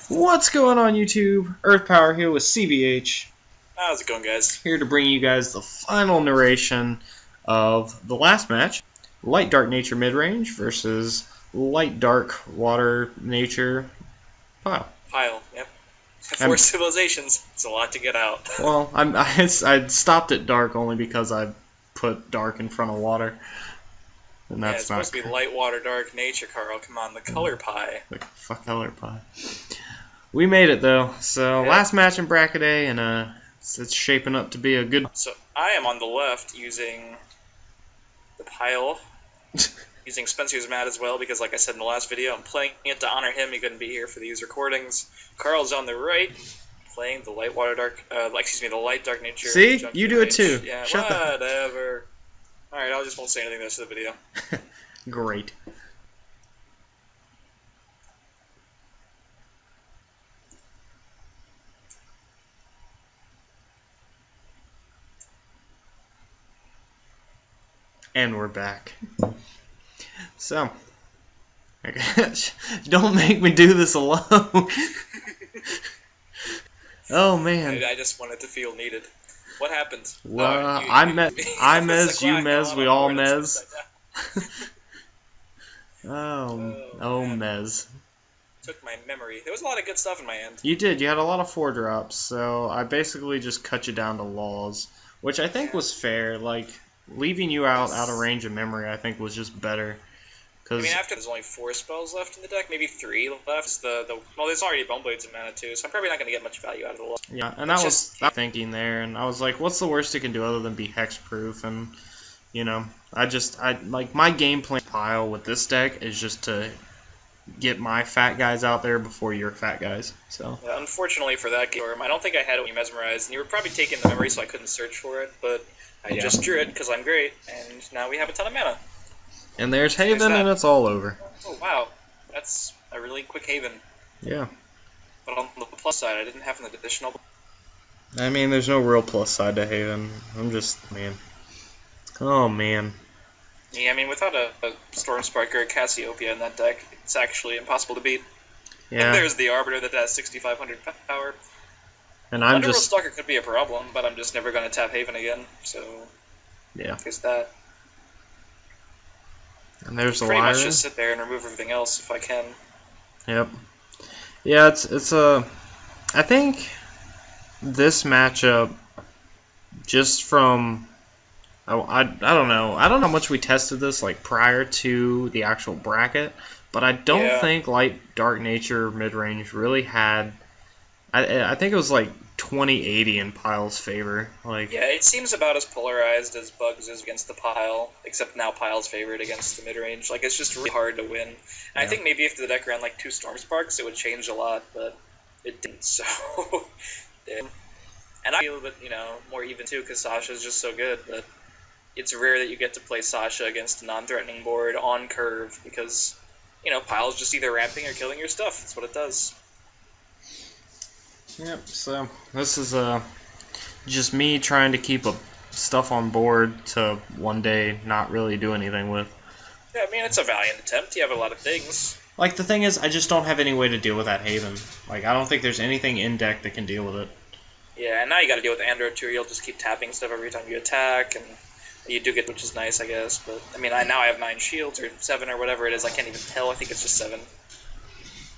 What's going on YouTube? Earth Power here with CBH. How's it going, guys? Here to bring you guys the final narration of the last match. Light Dark Nature Midrange versus Light Dark Water Nature Pile. Yep. Four civilizations. It's a lot to get out. Well, I stopped at dark only because I put dark in front of water. And that's it's supposed to be light, water, dark, nature, Carl. Come on, the color pie. The fuck color pie. We made it though. So last match in bracket A, and it's shaping up to be a good. So I am on the left using the pile, using Spencer's mat as well because, like I said in the last video, I'm playing it to honor him. He couldn't be here for these recordings. Carl's on the right, playing the light, water, dark. The light, dark nature. See, you do it too. Yeah, Shut whatever. All right, I just won't say anything the rest of the video. Great. And we're back. So, don't make me do this alone. Oh man. I just wanted to feel needed. What happened? Well, I mez, you mez, we all mez. Mez. Took my memory. There was a lot of good stuff in my hand. You did. You had a lot of 4-drops, so I basically just cut you down to laws, which I think was fair. Like, leaving you out of range of memory, I think was just better. I mean, after there's only 4 spells left in the deck, maybe 3 left. Well, there's already Bone Blades and Mana too, so I'm probably not going to get much value out of the law. Yeah, and that was my thinking there, and I was like, what's the worst it can do other than be hexproof? And you know, I like my game plan pile with this deck is just to get my fat guys out there before your fat guys. So yeah, unfortunately for that game, I don't think I had it when you mesmerized, and you were probably taking the memory, so I couldn't search for it. But I just drew it because I'm great, and now we have a ton of mana. And there's Haven, and it's all over. Oh, wow. That's a really quick Haven. Yeah. But on the plus side, I didn't have an additional... I mean, there's no real plus side to Haven. I'm just... man. Oh, man. Yeah, I mean, without a Storm Spark or a Cassiopeia in that deck, it's actually impossible to beat. Yeah. And there's the Arbiter that has 6,500 power. And I'm Underworld just... Stalker could be a problem, but I'm just never going to tap Haven again, so... yeah. There's that. And there's the pretty Lyra. much just sit there and remove everything else if I can. Yep. Yeah, it's a... I think this matchup, just from... I don't know. I don't know how much we tested this like prior to the actual bracket, but I don't think Light Dark Nature Midrange really had... I think it was like 20-80 in Pile's favor. Like, yeah, it seems about as polarized as Bugs is against the Pile, except now Pile's favored against the midrange. Like, it's just really hard to win. And I think maybe if the deck ran like 2 Storm Sparks, it would change a lot, but it didn't, so... yeah. And I feel that, you know, more even too, because Sasha's just so good, but it's rare that you get to play Sasha against a non-threatening board on curve, because, you know, Pile's just either ramping or killing your stuff. That's what it does. Yep, so this is just me trying to keep stuff on board to one day not really do anything with. Yeah, I mean, it's a valiant attempt. You have a lot of things. Like, the thing is, I just don't have any way to deal with that Haven. Like, I don't think there's anything in deck that can deal with it. Yeah, and now you gotta deal with Andro too. You'll just keep tapping stuff every time you attack, and you do get, which is nice, I guess. But, I mean, now I have 9 shields, or 7, or whatever it is. I can't even tell. I think it's just 7.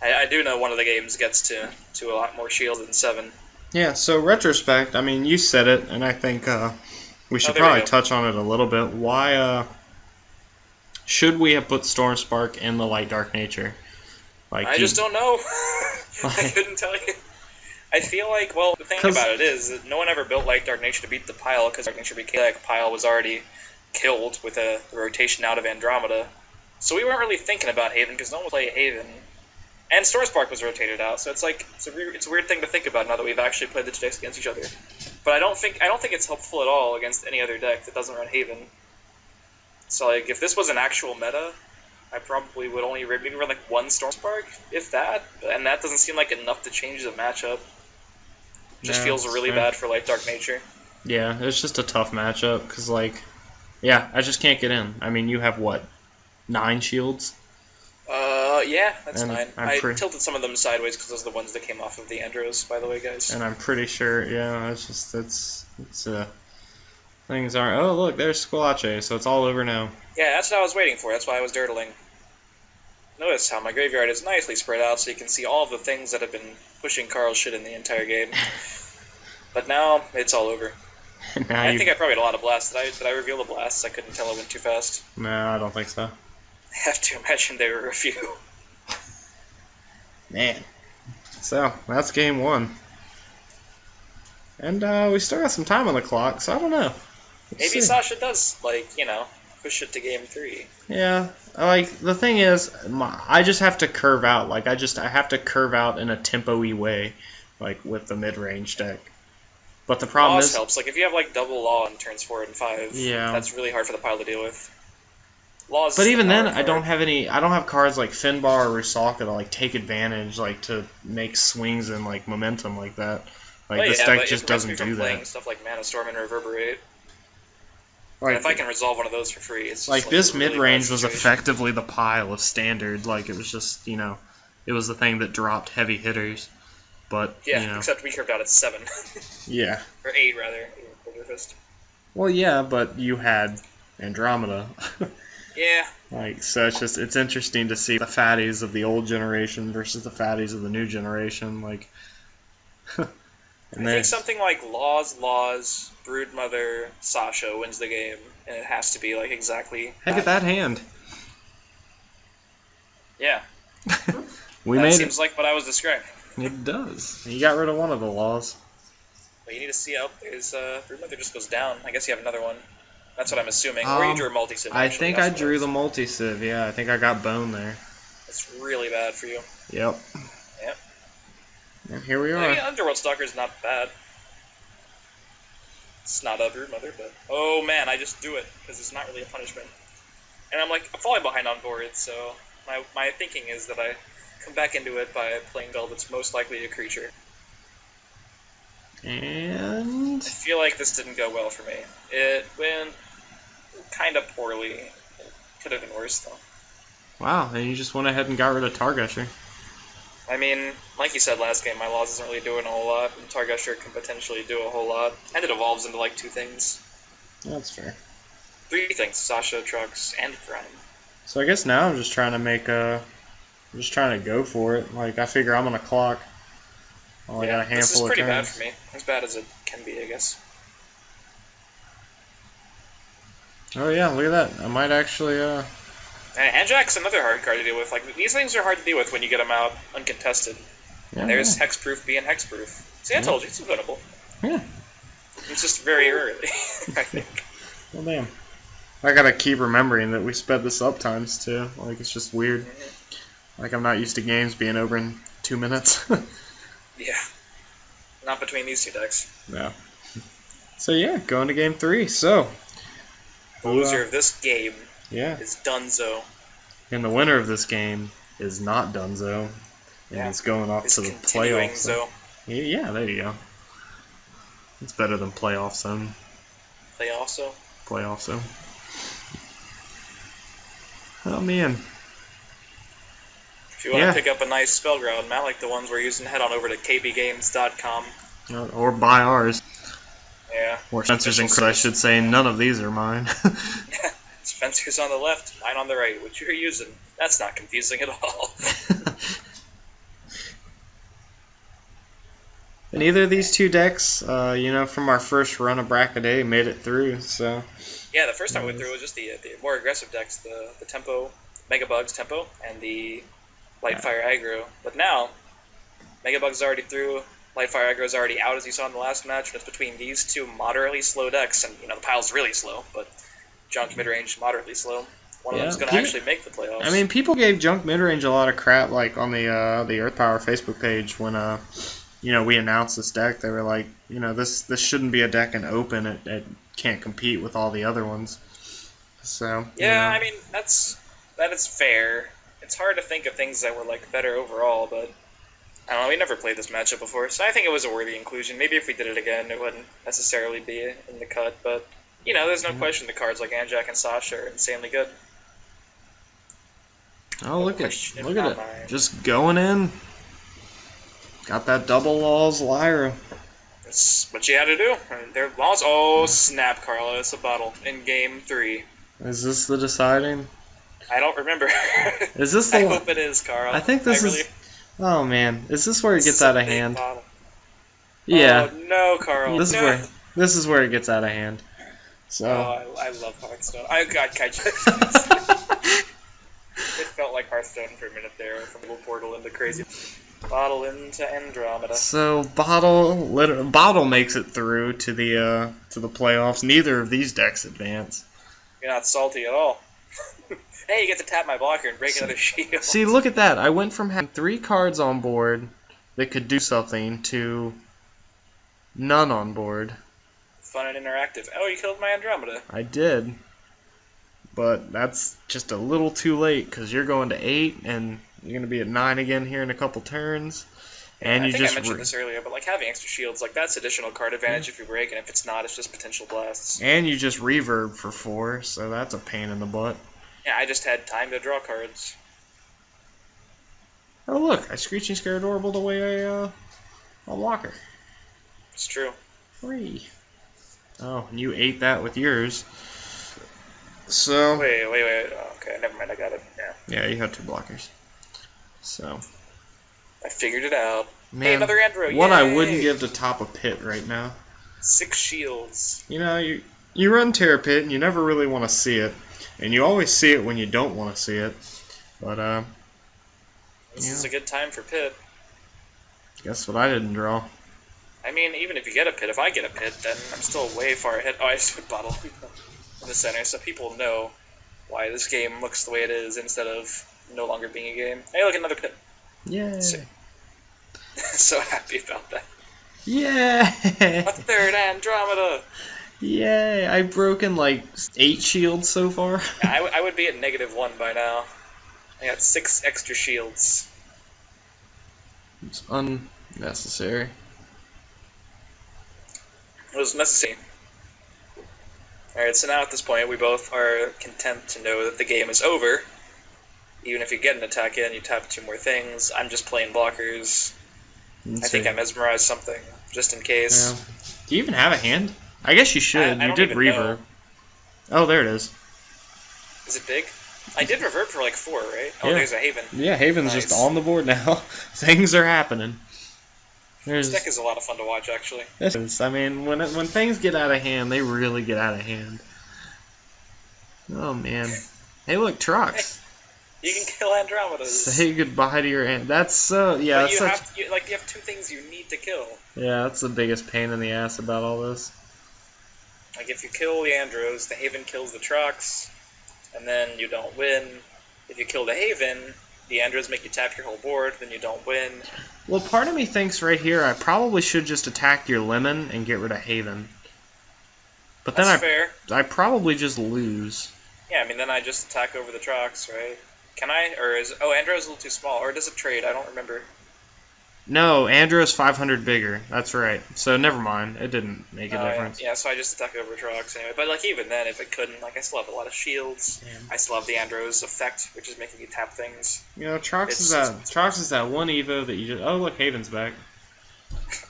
I do know one of the games gets to a lot more shield than 7. Yeah, so retrospect, I mean, you said it, and I think we should probably touch on it a little bit. Why should we have put Storm Spark in the Light Dark Nature? Like, I just don't know. I couldn't tell you. I feel like, well, the thing about it is that no one ever built Light Dark Nature to beat the Pile, because Dark Nature became like Pile was already killed with the rotation out of Andromeda. So we weren't really thinking about Haven, because no one would play Haven. And Storm Spark was rotated out, so it's like it's a weird thing to think about now that we've actually played the two decks against each other. But I don't think it's helpful at all against any other deck that doesn't run Haven. So like if this was an actual meta, I probably would only maybe run like 1 Storm Spark, if that, and that doesn't seem like enough to change the matchup. It just feels really bad for Light Dark Nature. Yeah, it's just a tough matchup because like, yeah, I just can't get in. I mean, you have what, 9 shields? Yeah, that's And fine. I tilted some of them sideways because those are the ones that came off of the Andros, by the way, guys. And I'm pretty sure, yeah, things aren't. Oh, look, there's Squalache, so it's all over now. Yeah, that's what I was waiting for. That's why I was dirtling. Notice how my graveyard is nicely spread out so you can see all of the things that have been pushing Carl's shit in the entire game. But now, it's all over. I think I probably had a lot of blasts. Did I reveal the blasts? I couldn't tell it went too fast. No, I don't think so. I have to imagine there were a few. Man. So, that's game 1. And we still got some time on the clock, so I don't know. Maybe Sasha does, push it to game 3. Yeah. The thing is, I just have to curve out. I have to curve out in a tempo-y way, with the mid-range deck. But the problem is... helps. If you have, double Law in turns 4 and 5, that's really hard for the pile to deal with. Laws. But even then, I don't have cards like Finbar or Rusalka to, take advantage, to make swings and, momentum like that. This deck just doesn't do that. Playing stuff like Mana Storm and Reverberate. And if I can resolve one of those for free, it's just this mid-range was effectively the pile of standard. It was just, it was the thing that dropped heavy hitters. But, except we curved out at 7. Yeah. Or 8, rather. Well, yeah, but you had Andromeda. Yeah. So it's interesting to see the fatties of the old generation versus the fatties of the new generation. I think something like Laws, Broodmother, Sasha wins the game, and it has to be exactly. Heck at that hand. Yeah. That seems like what I was describing. It does. You got rid of one of the laws. Well, you need to see how there's Broodmother just goes down. I guess you have another one. That's what I'm assuming. Or you drew a multi-civ. I think I drew the multi-civ, yeah. I think I got bone there. It's really bad for you. Yep. And here we are. Underworld Stalker's not bad. It's not a Broodmother, but... Oh man, I just do it, because it's not really a punishment. And I'm falling behind on board, so my thinking is that I come back into it by playing Velvet's most likely a creature. And... I feel like this didn't go well for me. It went kind of poorly. It could have been worse, though. Wow, and you just went ahead and got rid of Targusher. I mean, like you said last game, my Laws isn't really doing a whole lot, and Targusher can potentially do a whole lot. And it evolves into 2 things. That's fair. 3 things, Sasha, Trux, and Prime. So I guess now I'm just trying to I'm just trying to go for it. I figure I'm on a clock. I got a handful of turns. This is pretty bad for me. As bad as it can be, I guess. Oh yeah, look at that. I might actually, And Jack's another hard card to deal with. These things are hard to deal with when you get them out uncontested. Yeah, and there's Hexproof being Hexproof. See, I told you, it's winnable. Yeah. It's just very early, I think. Well, damn. I gotta keep remembering that we sped this up times, too. It's just weird. I'm not used to games being over in 2 minutes. Yeah. Not between these 2 decks. No. So, yeah, going to game 3. So... The loser of this game is Dunzo. And the winner of this game is not Dunzo. And it's going off to the playoffs. So. Yeah, there you go. It's better than playoff zone. Playoff zone. Oh, man. If you want to pick up a nice Spellground, Matt, like the ones we're using, head on over to kbgames.com. Or buy ours. Yeah. Or Spencer's and Chris, I should say. None of these are mine. Spencer's on the left, mine on the right, which you're using. That's not confusing at all. And either of these 2 decks, from our first run of Bracket A, made it through, so... Yeah, the first time we went through was just the more aggressive decks, the Tempo, Megabugs Tempo, and the Lightfire Aggro. But now, Megabug's already through, Lightfire Aggro is already out, as you saw in the last match, and it's between these 2 moderately slow decks, and, the pile's really slow, but Junk Midrange moderately slow. One of them's going to actually make the playoffs. I mean, people gave Junk Midrange a lot of crap, on the Earth Power Facebook page when, we announced this deck. They were like, this shouldn't be a deck in Open. It can't compete with all the other ones. So yeah, I mean that is fair. It's hard to think of things that were better overall, but I don't know. We never played this matchup before, so I think it was a worthy inclusion. Maybe if we did it again, it wouldn't necessarily be in the cut, but there's no question the cards like Anjak and Sasha are insanely good. Oh, look at it. Just going in. Got that double laws Lyra. That's what you had to do. Their laws. Oh, snap, Carla. It's a bottle in game 3. Is this the deciding? I don't remember. Is this the I hope it is, Carl. I think this is... Oh, man. Is this where it gets out of hand? Bottle. Yeah. Oh, no, Carl. This is where it gets out of hand. So. Oh, I love Hearthstone. I got Kaijudo. It felt like Hearthstone for a minute there, from little portal into crazy. Bottle into Andromeda. So Bottle makes it through to the playoffs. Neither of these decks advance. You're not salty at all. Hey, you get to tap my blocker and break another shield. See, look at that. I went from having 3 cards on board that could do something to none on board. Fun and interactive. Oh, you killed my Andromeda. I did. But that's just a little too late because you're going to 8 and you're going to be at 9 again here in a couple turns. And I you think just I mentioned this earlier, but like having extra shields, like that's additional card advantage if you break, and if it's not, it's just potential blasts. And you just reverb for 4, so that's a pain in the butt. Yeah, I just had time to draw cards. Oh look, I Screeching Scare Adorable away a blocker. It's true. 3. Oh, and you ate that with yours. So. Wait. Oh, okay, never mind. I got it. Yeah. Yeah, you had 2 blockers. So. I figured it out. Man, hey, another Andro. One Yay! I wouldn't give to top a pit right now. 6 shields. You know, you run Terra Pit and you never really want to see it, and you always see it when you don't want to see it. But this is a good time for Pit. Guess what I didn't draw. I mean, even if you get a Pit, if I get a Pit, then I'm still way far ahead. Oh, I just put Bottle in the center, so people know why this game looks the way it is instead of no longer being a game. Hey, look, another Pit. Yay! So happy about that. Yay! A 3rd Andromeda! Yay! I've broken like 8 shields so far. I would be at -1 by now. I got 6 extra shields. It's unnecessary. It was necessary. Alright, so now at this point, we both are content to know that the game is over. Even if you get an attack in, you tap 2 more things. I'm just playing blockers. I think I mesmerized something, just in case. Yeah. Do you even have a hand? I guess you should. I you did reverb. Oh, there it is. Is it big? I did reverb for like 4, right? Oh, yeah. There's a Haven. Yeah, Haven's nice. just on the board now. Things are happening. This deck is a lot of fun to watch, actually. This is. I mean, when things get out of hand, they really get out of hand. Oh man. Hey, look, Trox. You can kill Andromedas. Say goodbye to your aunt. That's so. Yeah. But that's you have 2 things you need to kill. Yeah, that's the biggest pain in the ass about all this. Like if you kill the Andros, the Haven kills the Trox, and then you don't win. If you kill the Haven, the Andros make you tap your whole board, then you don't win. Well, part of me thinks right here I probably should just attack your Lemon and get rid of Haven. But then That's fair. I probably just lose. Yeah, I mean then I just attack over the Trox, right? Can I? Or is... Oh, Andro's a little too small. Or does it trade? I don't remember. No, Andro's 500 bigger. That's right. So never mind. It didn't make a difference. Yeah, so I just attack over Trox anyway. But like even then, if it couldn't, like I still have a lot of shields. Damn. I still have the Andro's effect, which is making you tap things. You know, Trox is that one Evo that you just... Oh, look, Haven's back.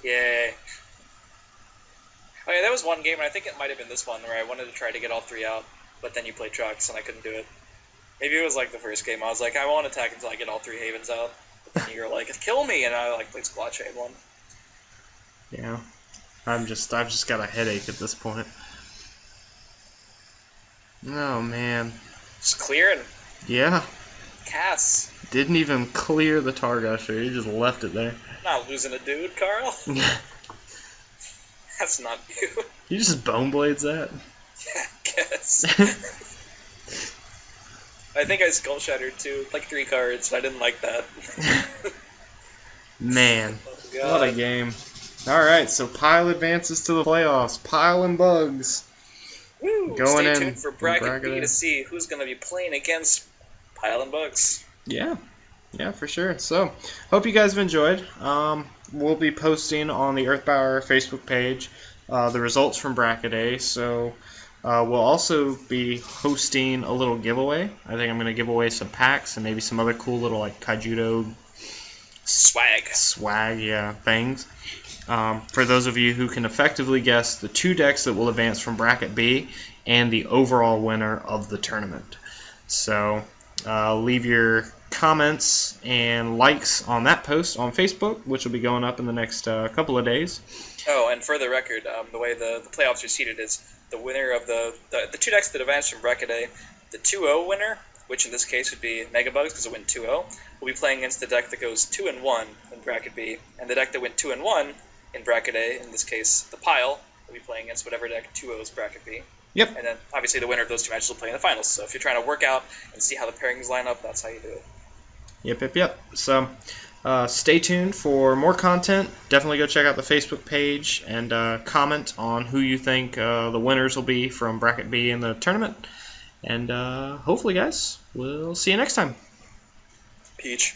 Yay. Oh yeah, that was one game, and I think it might have been this one, where I wanted to try to get all 3 out, but then you played Trox, and I couldn't do it. Maybe it was like the first game. I was like, I won't attack until I get all 3 Havens out. But then you're like, kill me, and I like played Squad Shade 1. Yeah, I've just got a headache at this point. Oh man. Just clearing. Yeah. Cass. Didn't even clear the Targasher. He just left it there. Not losing a dude, Carl. That's not you. You just Bone Blades that? Yeah, I guess. I think I Skull Shattered too, like 3 cards, and I didn't like that. Man, oh, what a game. Alright, so Pile advances to the playoffs. Pile and Bugs. Woo! Going Stay in tuned for Bracket B to see who's going to be playing against Pile and Bugs. Yeah, for sure. So, hope you guys have enjoyed. We'll be posting on the Earthbower Facebook page the results from Bracket A, so We'll also be hosting a little giveaway. I think I'm going to give away some packs and maybe some other cool little like Kaijudo swag, yeah, things. For those of you who can effectively guess the 2 decks that will advance from Bracket B and the overall winner of the tournament. So leave your comments and likes on that post on Facebook, which will be going up in the next couple of days. Oh, and for the record, the way the playoffs are seeded is the winner of the 2 decks that advance from Bracket A, the 2-0 winner, which in this case would be Megabugs because it went 2-0, will be playing against the deck that goes 2-1 in Bracket B, and the deck that went 2-1 in Bracket A, in this case the Pile, will be playing against whatever deck 2-0's Bracket B. Yep. And then obviously the winner of those 2 matches will play in the finals. So if you're trying to work out and see how the pairings line up, that's how you do it. Yep. So stay tuned for more content. Definitely go check out the Facebook page and comment on who you think the winners will be from Bracket B in the tournament. And hopefully, guys, we'll see you next time. Peach.